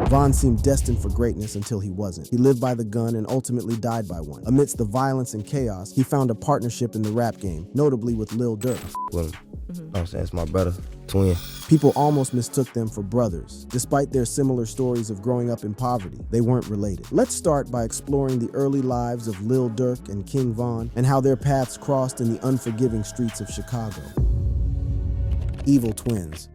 Von seemed destined for greatness until he wasn't. He lived by the gun and ultimately died by one. Amidst the violence and chaos, he found a partnership in the rap game, notably with Lil Durk. With him. I'm saying it's my brother, twin. People almost mistook them for brothers. Despite their similar stories of growing up in poverty, they weren't related. Let's start by exploring the early lives of Lil Durk and King Von and how their paths crossed in the unforgiving streets of Chicago. Evil twins.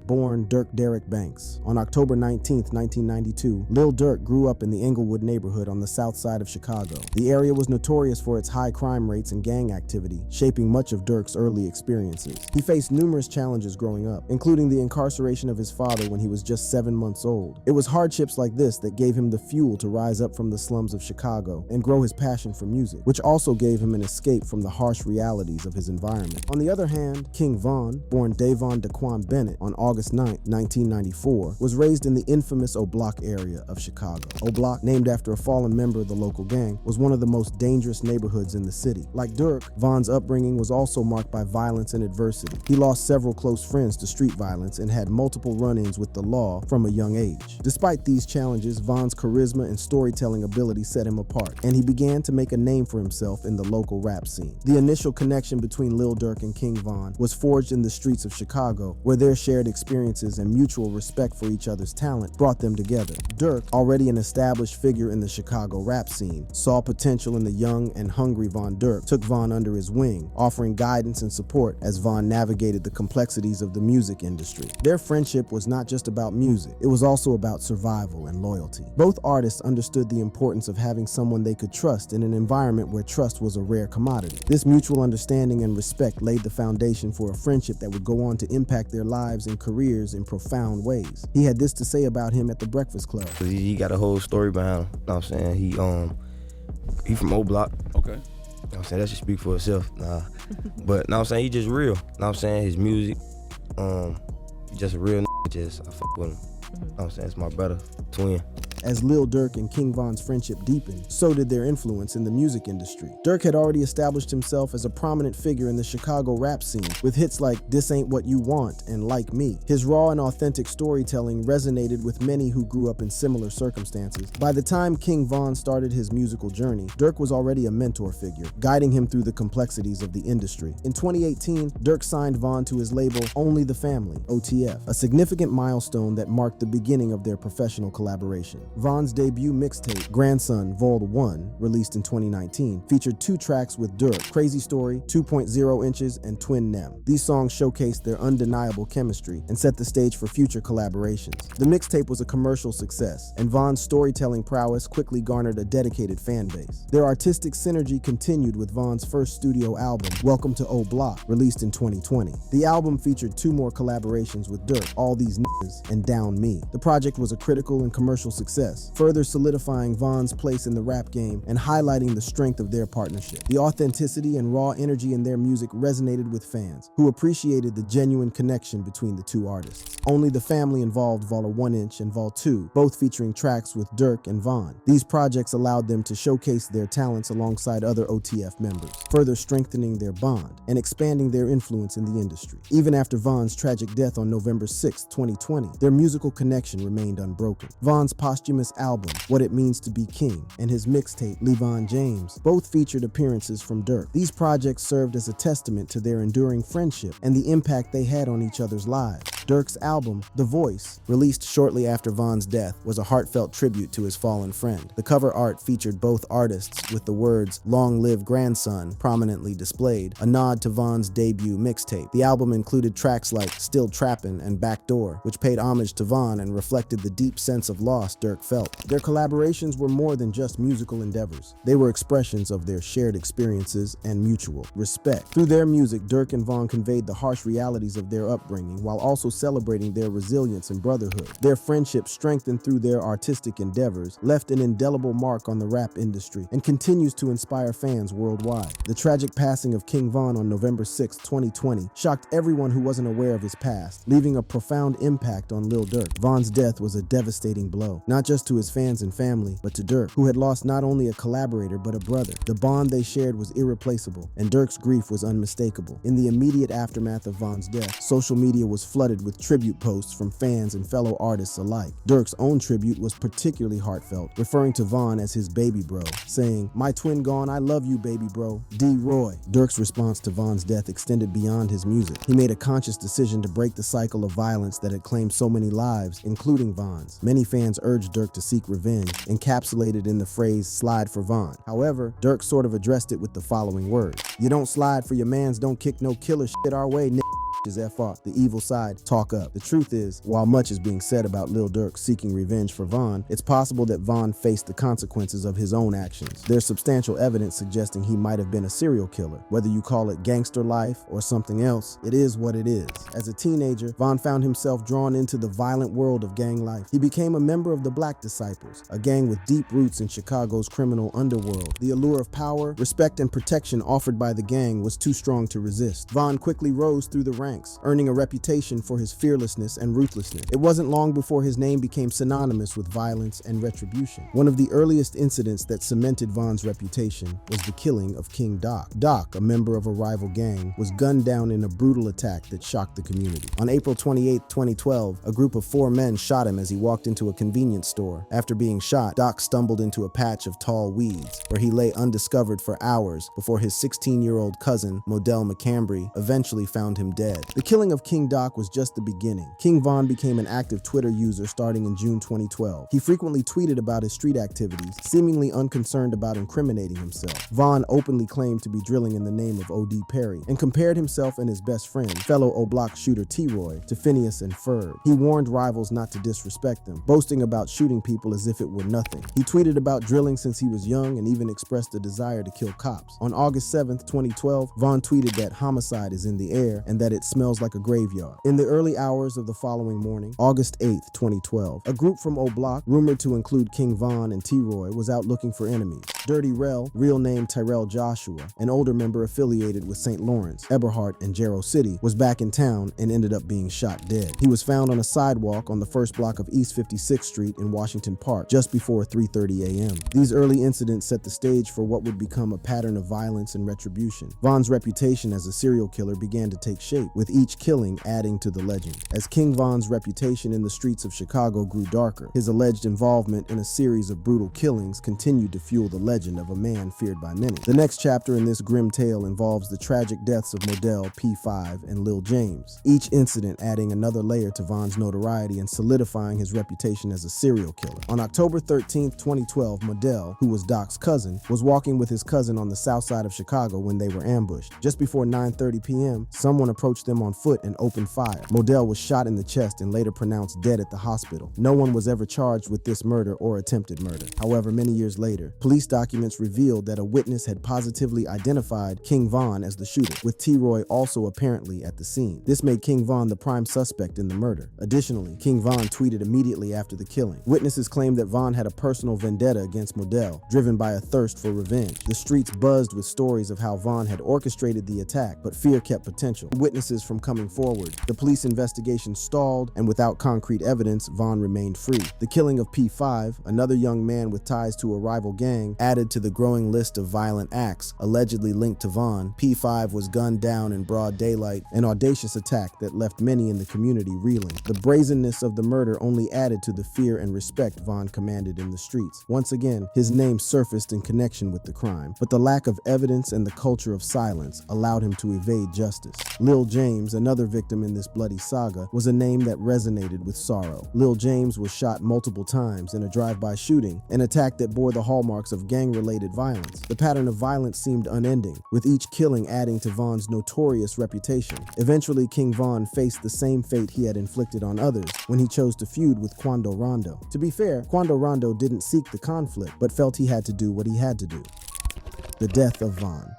Born Dirk Derrick Banks. On October 19, 1992, Lil Durk grew up in the Englewood neighborhood on the south side of Chicago. The area was notorious for its high crime rates and gang activity, shaping much of Durk's early experiences. He faced numerous challenges growing up, including the incarceration of his father when he was just 7 months old. It was hardships like this that gave him the fuel to rise up from the slums of Chicago and grow his passion for music, which also gave him an escape from the harsh realities of his environment. On the other hand, King Von, born Davon Daquan Bennett on August 9, 1994, was raised in the infamous O Block area of Chicago. O Block, named after a fallen member of the local gang, was one of the most dangerous neighborhoods in the city. Like Durk, Von's upbringing was also marked by violence and adversity. He lost several close friends to street violence and had multiple run-ins with the law from a young age. Despite these challenges, Von's charisma and storytelling ability set him apart, and he began to make a name for himself in the local rap scene. The initial connection between Lil Durk and King Von was forged in the streets of Chicago, where their shared experiences and mutual respect for each other's talent brought them together. Durk, already an established figure in the Chicago rap scene, saw potential in the young and hungry Von Durk, took Von under his wing, offering guidance and support as Von navigated the complexities of the music industry. Their friendship was not just about music, it was also about survival and loyalty. Both artists understood the importance of having someone they could trust in an environment where trust was a rare commodity. This mutual understanding and respect laid the foundation for a friendship that would go on to impact their lives and careers in profound ways. He had this to say about him at the Breakfast Club. He got a whole story behind him. You know what I'm saying? He from O Block. Okay. You know what I'm saying? That should speak for itself. Nah. But know what I'm saying? He just real. You know what I'm saying? His music, he just a real just I fuck with him. You know what I'm saying? It's my brother, twin. As Lil Durk and King Von's friendship deepened, so did their influence in the music industry. Durk had already established himself as a prominent figure in the Chicago rap scene, with hits like This Ain't What You Want and Like Me. His raw and authentic storytelling resonated with many who grew up in similar circumstances. By the time King Von started his musical journey, Durk was already a mentor figure, guiding him through the complexities of the industry. In 2018, Durk signed Von to his label Only the Family, OTF, a significant milestone that marked the beginning of their professional collaboration. Von's debut mixtape, Grandson Vol. 1, released in 2019, featured 2 tracks with Durk, Crazy Story, 2.0 Inches, and Twin Nem. These songs showcased their undeniable chemistry and set the stage for future collaborations. The mixtape was a commercial success, and Von's storytelling prowess quickly garnered a dedicated fan base. Their artistic synergy continued with Von's first studio album, Welcome to O Block, released in 2020. The album featured 2 more collaborations with Durk, All These Niggas and Down Me. The project was a critical and commercial success, further solidifying Von's place in the rap game and highlighting the strength of their partnership. The authenticity and raw energy in their music resonated with fans, who appreciated the genuine connection between the 2 artists. Only the Family involved Vol. 1 Inch and Vol. 2, both featuring tracks with Durk and Von. These projects allowed them to showcase their talents alongside other OTF members, further strengthening their bond and expanding their influence in the industry. Even after Von's tragic death on November 6, 2020, their musical connection remained unbroken. Von's posthumous album, What It Means to Be King, and his mixtape, Levon James, both featured appearances from Durk. These projects served as a testament to their enduring friendship and the impact they had on each other's lives. Durk's album, The Voice, released shortly after Von's death, was a heartfelt tribute to his fallen friend. The cover art featured both artists with the words Long Live Grandson prominently displayed, a nod to Von's debut mixtape. The album included tracks like Still Trappin' and Backdoor, which paid homage to Von and reflected the deep sense of loss Durk felt. Their collaborations were more than just musical endeavors. They were expressions of their shared experiences and mutual respect. Through their music, Durk and Von conveyed the harsh realities of their upbringing while also celebrating their resilience and brotherhood. Their friendship, strengthened through their artistic endeavors, left an indelible mark on the rap industry and continues to inspire fans worldwide. The tragic passing of King Von on November 6, 2020 shocked everyone who wasn't aware of his past, leaving a profound impact on Lil Durk. Von's death was a devastating blow, not just to his fans and family, but to Durk, who had lost not only a collaborator but a brother. The bond they shared was irreplaceable, and Durk's grief was unmistakable. In the immediate aftermath of Von's death, social media was flooded flooded with tribute posts from fans and fellow artists alike. Durk's own tribute was particularly heartfelt, referring to Von as his baby bro, saying, "My twin gone, I love you, baby bro. D. Roy." Durk's response to Von's death extended beyond his music. He made a conscious decision to break the cycle of violence that had claimed so many lives, including Von's. Many fans urged Durk to seek revenge, encapsulated in the phrase "slide for Von." However, Durk sort of addressed it with the following words: "You don't slide for your mans, don't kick no killer shit our way, nigga. Is FR, the evil side, talk up." The truth is, while much is being said about Lil Durk seeking revenge for Von, it's possible that Von faced the consequences of his own actions. There's substantial evidence suggesting he might have been a serial killer. Whether you call it gangster life or something else, it is what it is. As a teenager, Von found himself drawn into the violent world of gang life. He became a member of the Black Disciples, a gang with deep roots in Chicago's criminal underworld. The allure of power, respect, and protection offered by the gang was too strong to resist. Von quickly rose through the ranks, earning a reputation for his fearlessness and ruthlessness. It wasn't long before his name became synonymous with violence and retribution. One of the earliest incidents that cemented Von's reputation was the killing of King Doc. Doc, a member of a rival gang, was gunned down in a brutal attack that shocked the community. On April 28, 2012, a group of 4 men shot him as he walked into a convenience store. After being shot, Doc stumbled into a patch of tall weeds, where he lay undiscovered for hours before his 16-year-old cousin, Modell McCambry, eventually found him dead. The killing of King Doc was just the beginning. King Von became an active Twitter user starting in June 2012. He frequently tweeted about his street activities, seemingly unconcerned about incriminating himself. Von openly claimed to be drilling in the name of O.D. Perry and compared himself and his best friend, fellow O-Block shooter T-Roy, to Phineas and Ferb. He warned rivals not to disrespect them, boasting about shooting people as if it were nothing. He tweeted about drilling since he was young and even expressed a desire to kill cops. On August 7th, 2012, Von tweeted that homicide is in the air and that it smells like a graveyard. In the early hours of the following morning, August 8th, 2012, a group from O-Block, rumored to include King Von and T-Roy, was out looking for enemies. Dirty Rel, real name Tyrell Joshua, an older member affiliated with St. Lawrence, Eberhart, and Jarrow City, was back in town and ended up being shot dead. He was found on a sidewalk on the first block of East 56th Street in Washington Park just before 3:30 a.m. These early incidents set the stage for what would become a pattern of violence and retribution. Von's reputation as a serial killer began to take shape, with each killing adding to the legend. As King Von's reputation in the streets of Chicago grew darker, his alleged involvement in a series of brutal killings continued to fuel the legend of a man feared by many. The next chapter in this grim tale involves the tragic deaths of Modell, P5, and Lil James, each incident adding another layer to Von's notoriety and solidifying his reputation as a serial killer. On October 13th, 2012, Modell, who was Doc's cousin, was walking with his cousin on the south side of Chicago when they were ambushed. Just before 9:30 p.m., someone approached them on foot and opened fire. Modell was shot in the chest and later pronounced dead at the hospital. No one was ever charged with this murder or attempted murder. However, many years later, police documents revealed that a witness had positively identified King Von as the shooter, with T-Roy also apparently at the scene. This made King Von the prime suspect in the murder. Additionally, King Von tweeted immediately after the killing. Witnesses claimed that Von had a personal vendetta against Modell, driven by a thirst for revenge. The streets buzzed with stories of how Von had orchestrated the attack, but fear kept potential witnesses from coming forward. The police investigation stalled, and without concrete evidence, Von remained free. The killing of P5, another young man with ties to a rival gang, added to the growing list of violent acts allegedly linked to Von. P5 was gunned down in broad daylight, an audacious attack that left many in the community reeling. The brazenness of the murder only added to the fear and respect Von commanded in the streets. Once again, his name surfaced in connection with the crime, but the lack of evidence and the culture of silence allowed him to evade justice. Lil James, another victim in this bloody saga, was a name that resonated with sorrow. Lil James was shot multiple times in a drive-by shooting, an attack that bore the hallmarks of gang-related violence. The pattern of violence seemed unending, with each killing adding to Von's notorious reputation. Eventually, King Von faced the same fate he had inflicted on others when he chose to feud with Quando Rondo. To be fair, Quando Rondo didn't seek the conflict, but felt he had to do what he had to do. The death of Von.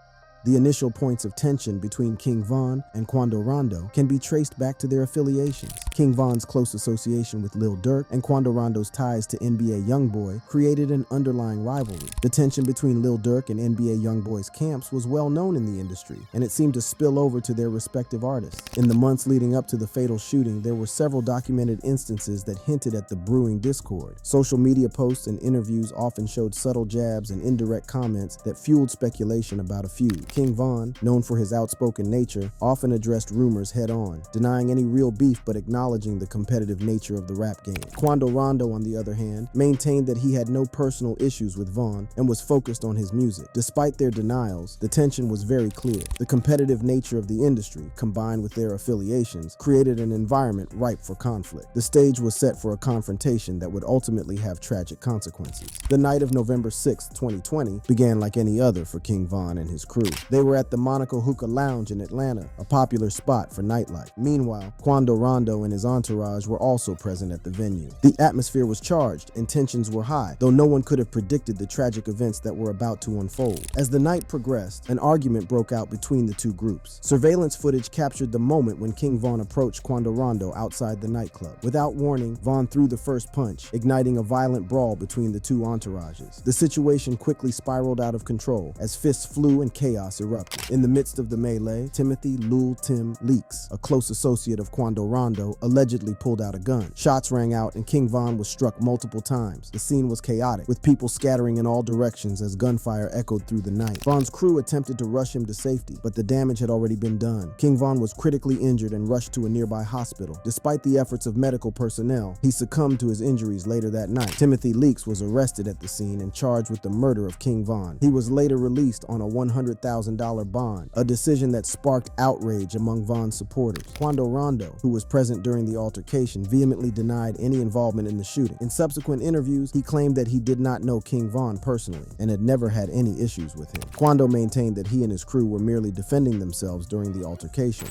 The initial points of tension between King Von and Quando Rondo can be traced back to their affiliations. King Von's close association with Lil Durk and Quando Rondo's ties to NBA Youngboy created an underlying rivalry. The tension between Lil Durk and NBA Youngboy's camps was well known in the industry, and it seemed to spill over to their respective artists. In the months leading up to the fatal shooting, there were several documented instances that hinted at the brewing discord. Social media posts and interviews often showed subtle jabs and indirect comments that fueled speculation about a feud. King Von, known for his outspoken nature, often addressed rumors head-on, denying any real beef but acknowledging the competitive nature of the rap game. Quando Rondo, on the other hand, maintained that he had no personal issues with Von and was focused on his music. Despite their denials, the tension was very clear. The competitive nature of the industry, combined with their affiliations, created an environment ripe for conflict. The stage was set for a confrontation that would ultimately have tragic consequences. The night of November 6, 2020, began like any other for King Von and his crew. They were at the Monaco Hookah Lounge in Atlanta, a popular spot for nightlife. Meanwhile, Quando Rondo and his entourage were also present at the venue. The atmosphere was charged and tensions were high, though no one could have predicted the tragic events that were about to unfold. As the night progressed, an argument broke out between the two groups. Surveillance footage captured the moment when King Von approached Quando Rondo outside the nightclub. Without warning, Von threw the first punch, igniting a violent brawl between the two entourages. The situation quickly spiraled out of control as fists flew and chaos erupted. In the midst of the melee, Timothy Lul Tim Leaks, a close associate of Quando Rondo, allegedly pulled out a gun. Shots rang out and King Von was struck multiple times. The scene was chaotic, with people scattering in all directions as gunfire echoed through the night. Von's crew attempted to rush him to safety, but the damage had already been done. King Von was critically injured and rushed to a nearby hospital. Despite the efforts of medical personnel, he succumbed to his injuries later that night. Timothy Leaks was arrested at the scene and charged with the murder of King Von. He was later released on a $100,000 bond, a decision that sparked outrage among Von's supporters. Quando Rondo, who was present during the altercation, vehemently denied any involvement in the shooting. In subsequent interviews, he claimed that he did not know King Von personally and had never had any issues with him. Quando maintained that he and his crew were merely defending themselves during the altercation.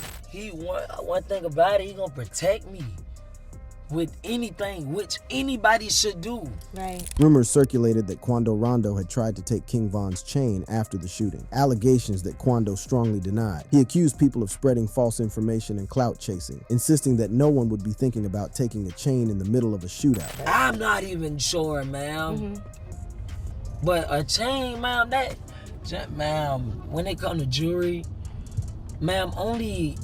One thing about it, he gonna protect me with anything, which anybody should do. Right. Rumors circulated that Quando Rondo had tried to take King Von's chain after the shooting, allegations that Quando strongly denied. He accused people of spreading false information and clout chasing, insisting that no one would be thinking about taking a chain in the middle of a shootout. I'm not even sure, ma'am. But a chain, ma'am, ma'am, when it comes to jewelry, ma'am, only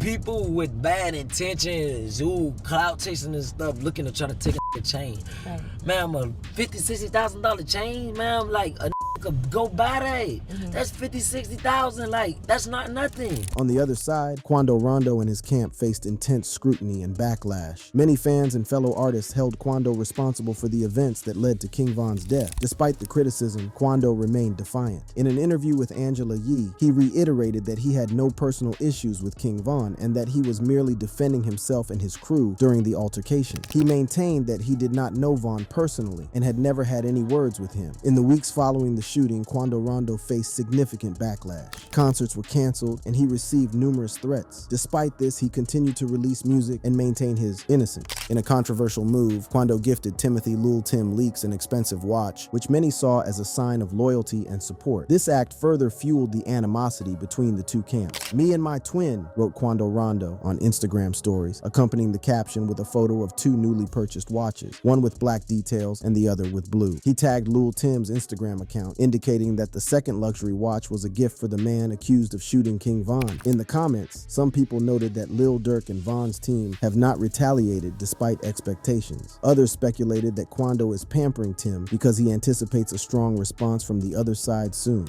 people with bad intentions who clout chasing and stuff looking to try to take a chain. Right. Ma'am, a $50,000-$60,000 chain, ma'am, like a could go buy that. That's $50,000-$60,000, like that's not nothing. On the other side, Quando Rondo and his camp faced intense scrutiny and backlash. Many fans and fellow artists held Quando responsible for the events that led to King Von's death. Despite the criticism, Quando remained defiant. In an interview with Angela Yee, he reiterated that he had no personal issues with King Von and that he was merely defending himself and his crew during the altercation. He maintained that he did not know Von personally and had never had any words with him. In the weeks following the shooting, Quando Rondo faced significant backlash. Concerts were canceled and he received numerous threats. Despite this, he continued to release music and maintain his innocence. In a controversial move, Quando gifted Timothy Lul Tim Leaks an expensive watch, which many saw as a sign of loyalty and support. This act further fueled the animosity between the two camps. "Me and my twin," wrote Quando Rondo on Instagram stories, accompanying the caption with a photo of two newly purchased watches, one with black details and the other with blue. He tagged Lul Tim's Instagram account, indicating that the second luxury watch was a gift for the man accused of shooting King Von. In the comments, some people noted that Lil Durk and Von's team have not retaliated despite expectations. Others speculated that Quando is pampering Tim because he anticipates a strong response from the other side soon.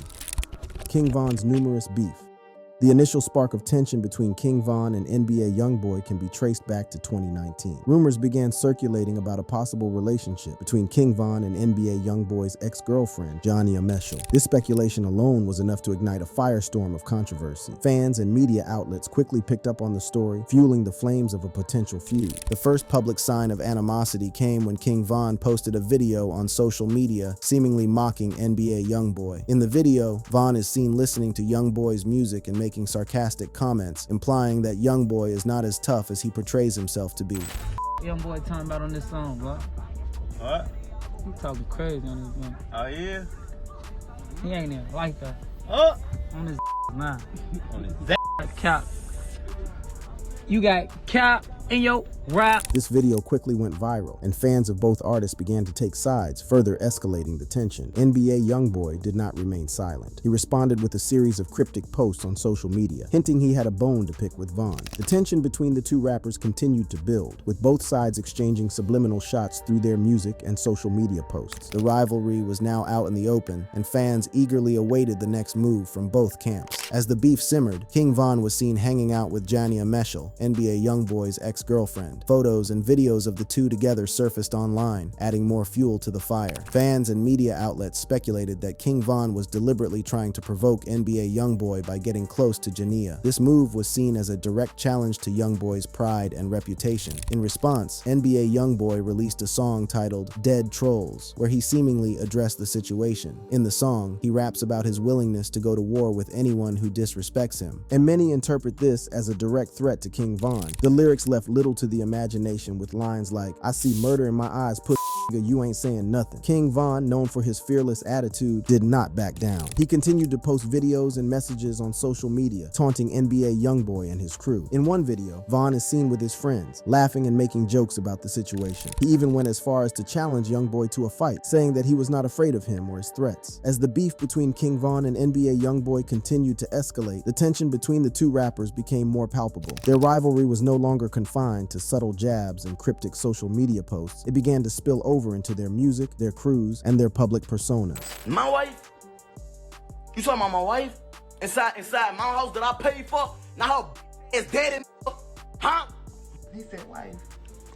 King Von's numerous beef. The initial spark of tension between King Von and NBA YoungBoy can be traced back to 2019. Rumors began circulating about a possible relationship between King Von and NBA YoungBoy's ex-girlfriend, Johnny Ameshel. This speculation alone was enough to ignite a firestorm of controversy. Fans and media outlets quickly picked up on the story, fueling the flames of a potential feud. The first public sign of animosity came when King Von posted a video on social media seemingly mocking NBA YoungBoy. In the video, Von is seen listening to YoungBoy's music and making sarcastic comments, implying that YoungBoy is not as tough as he portrays himself to be. YoungBoy talking about on this song, bro. What? He talking crazy on this one. Oh, yeah? He ain't even like that. Oh! On his nah. On his Cap. You got Cap, in your rap. This video quickly went viral, and fans of both artists began to take sides, further escalating the tension. NBA YoungBoy did not remain silent. He responded with a series of cryptic posts on social media, hinting he had a bone to pick with Von. The tension between the two rappers continued to build, with both sides exchanging subliminal shots through their music and social media posts. The rivalry was now out in the open, and fans eagerly awaited the next move from both camps. As the beef simmered, King Von was seen hanging out with Jania Meshel, NBA YoungBoy's ex-girlfriend. Photos and videos of the two together surfaced online, adding more fuel to the fire. Fans and media outlets speculated that King Von was deliberately trying to provoke NBA YoungBoy by getting close to Jania. This move was seen as a direct challenge to YoungBoy's pride and reputation. In response, NBA YoungBoy released a song titled Dead Trolls, where he seemingly addressed the situation. In the song, he raps about his willingness to go to war with anyone who disrespects him, and many interpret this as a direct threat to King Von. The lyrics left little to the imagination, with lines like, "I see murder in my eyes, put you ain't saying nothing." King Von, known for his fearless attitude, did not back down. He continued to post videos and messages on social media, taunting NBA YoungBoy and his crew. In one video, Von is seen with his friends, laughing and making jokes about the situation. He even went as far as to challenge YoungBoy to a fight, saying that he was not afraid of him or his threats. As the beef between King Von and NBA YoungBoy continued to escalate, the tension between the two rappers became more palpable. Their rivalry was no longer confined to subtle jabs and cryptic social media posts. It began to spill over into their music, their crews, and their public personas. My wife? You talking about my wife? Inside my house that I paid for? Now her is dead and huh? He said wife.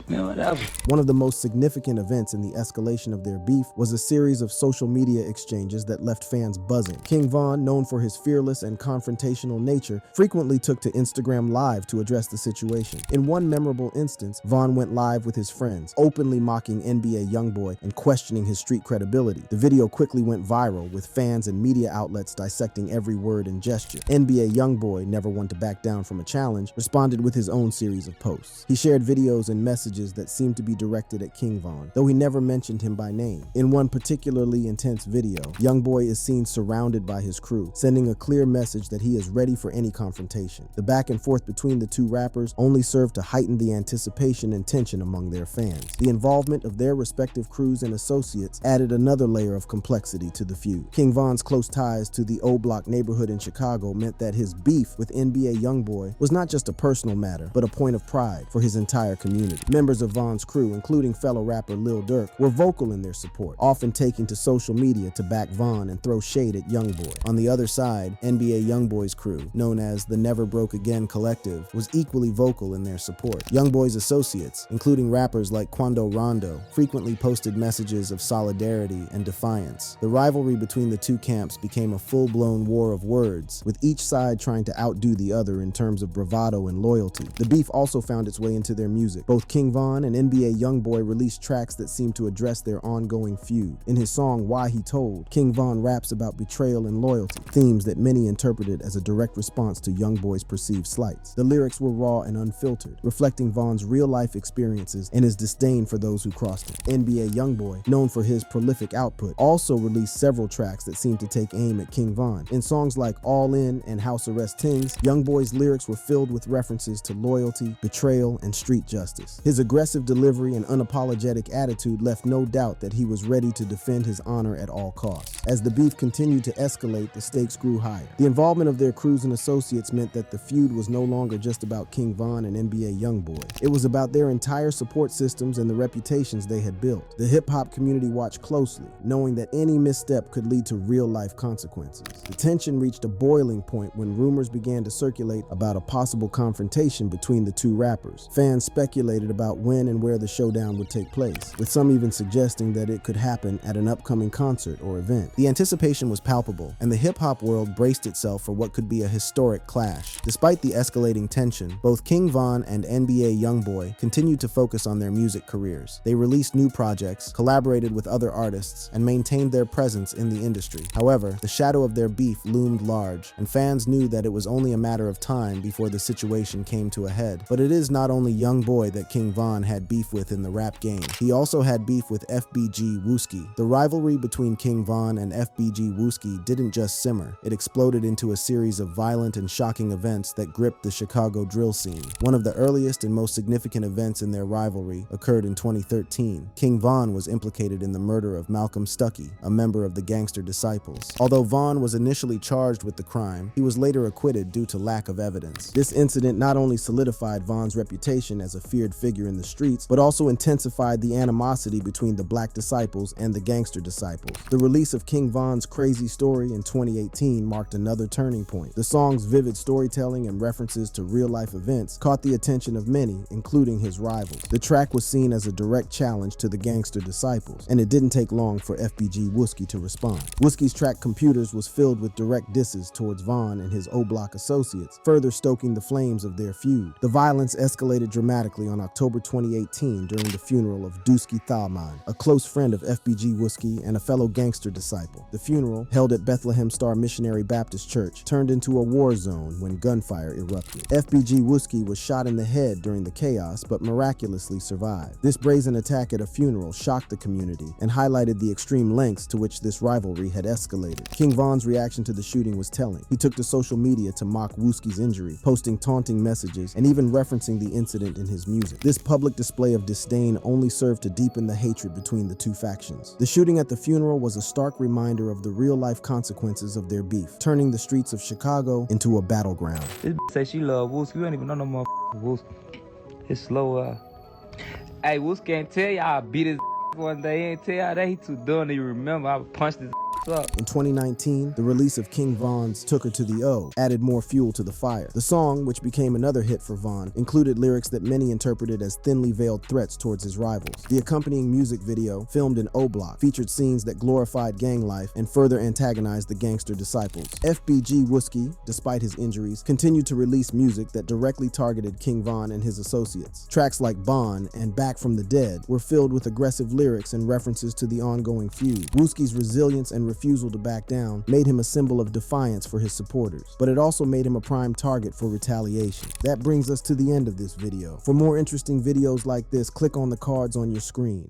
Man, whatever. One of the most significant events in the escalation of their beef was a series of social media exchanges that left fans buzzing. King Von, known for his fearless and confrontational nature, frequently took to Instagram Live to address the situation. In one memorable instance, Von went live with his friends, openly mocking NBA YoungBoy and questioning his street credibility. The video quickly went viral, with fans and media outlets dissecting every word and gesture. NBA YoungBoy, never one to back down from a challenge, responded with his own series of posts. He shared videos and messages that seemed to be directed at King Von, though he never mentioned him by name. In one particularly intense video, YoungBoy is seen surrounded by his crew, sending a clear message that he is ready for any confrontation. The back and forth between the two rappers only served to heighten the anticipation and tension among their fans. The involvement of their respective crews and associates added another layer of complexity to the feud. King Von's close ties to the O-Block neighborhood in Chicago meant that his beef with NBA YoungBoy was not just a personal matter, but a point of pride for his entire community. Members of Von's crew, including fellow rapper Lil Durk, were vocal in their support, often taking to social media to back Von and throw shade at YoungBoy. On the other side, NBA YoungBoy's crew, known as the Never Broke Again Collective, was equally vocal in their support. YoungBoy's associates, including rappers like Quando Rondo, frequently posted messages of solidarity and defiance. The rivalry between the two camps became a full-blown war of words, with each side trying to outdo the other in terms of bravado and loyalty. The beef also found its way into their music. Both King Von and NBA YoungBoy released tracks that seemed to address their ongoing feud. In his song Why He Told, King Von raps about betrayal and loyalty, themes that many interpreted as a direct response to YoungBoy's perceived slights. The lyrics were raw and unfiltered, reflecting Von's real-life experiences and his disdain for those who crossed him. NBA YoungBoy, known for his prolific output, also released several tracks that seemed to take aim at King Von. In songs like All In and House Arrest Tings, YoungBoy's lyrics were filled with references to loyalty, betrayal, and street justice. His aggressive delivery and unapologetic attitude left no doubt that he was ready to defend his honor at all costs. As the beef continued to escalate, the stakes grew higher. The involvement of their crews and associates meant that the feud was no longer just about King Von and NBA YoungBoy. It was about their entire support systems and the reputations they had built. The hip-hop community watched closely, knowing that any misstep could lead to real-life consequences. The tension reached a boiling point when rumors began to circulate about a possible confrontation between the two rappers. Fans speculated about when and where the showdown would take place, with some even suggesting that it could happen at an upcoming concert or event. The anticipation was palpable, and the hip-hop world braced itself for what could be a historic clash. Despite the escalating tension, both King Von and NBA YoungBoy continued to focus on their music careers. They released new projects, collaborated with other artists, and maintained their presence in the industry. However, the shadow of their beef loomed large, and fans knew that it was only a matter of time before the situation came to a head. But it is not only YoungBoy that King Von Von had beef with in the rap game. He also had beef with FBG Wooski. The rivalry between King Von and FBG Wooski didn't just simmer. It exploded into a series of violent and shocking events that gripped the Chicago drill scene. One of the earliest and most significant events in their rivalry occurred in 2013. King Von was implicated in the murder of Malcolm Stuckey, a member of the Gangster Disciples. Although Von was initially charged with the crime, he was later acquitted due to lack of evidence. This incident not only solidified Von's reputation as a feared figure in the streets, but also intensified the animosity between the Black Disciples and the Gangster Disciples. The release of King Von's Crazy Story in 2018 marked another turning point. The song's vivid storytelling and references to real-life events caught the attention of many, including his rivals. The track was seen as a direct challenge to the Gangster Disciples, and it didn't take long for FBG Wooski to respond. Wooski's track Computers was filled with direct disses towards Von and his O-Block associates, further stoking the flames of their feud. The violence escalated dramatically on October 2018 during the funeral of Dusky Thalman, a close friend of FBG Wooski and a fellow Gangster disciple. The funeral, held at Bethlehem Star Missionary Baptist Church, turned into a war zone when gunfire erupted. FBG Wooski was shot in the head during the chaos, but miraculously survived. This brazen attack at a funeral shocked the community and highlighted the extreme lengths to which this rivalry had escalated. King Von's reaction to the shooting was telling. He took to social media to mock Wooski's injury, posting taunting messages and even referencing the incident in his music. This public display of disdain only served to deepen the hatred between the two factions. The shooting at the funeral was a stark reminder of the real-life consequences of their beef, turning the streets of Chicago into a battleground. This say she love Wooski. We don't even know no more Wooski. It's slow. Hey, Wooski can't tell y'all I beat his one day. He ain't tell y'all that. He too dumb to remember. I punched his up. In 2019, the release of King Von's Took Her to the O added more fuel to the fire. The song, which became another hit for Von, included lyrics that many interpreted as thinly veiled threats towards his rivals. The accompanying music video, filmed in O-Block, featured scenes that glorified gang life and further antagonized the Gangster Disciples. FBG Wooski, despite his injuries, continued to release music that directly targeted King Von and his associates. Tracks like Bond and Back from the Dead were filled with aggressive lyrics and references to the ongoing feud. Wooski's resilience and refusal to back down made him a symbol of defiance for his supporters, but it also made him a prime target for retaliation. That brings us to the end of this video. For more interesting videos like this, click on the cards on your screen.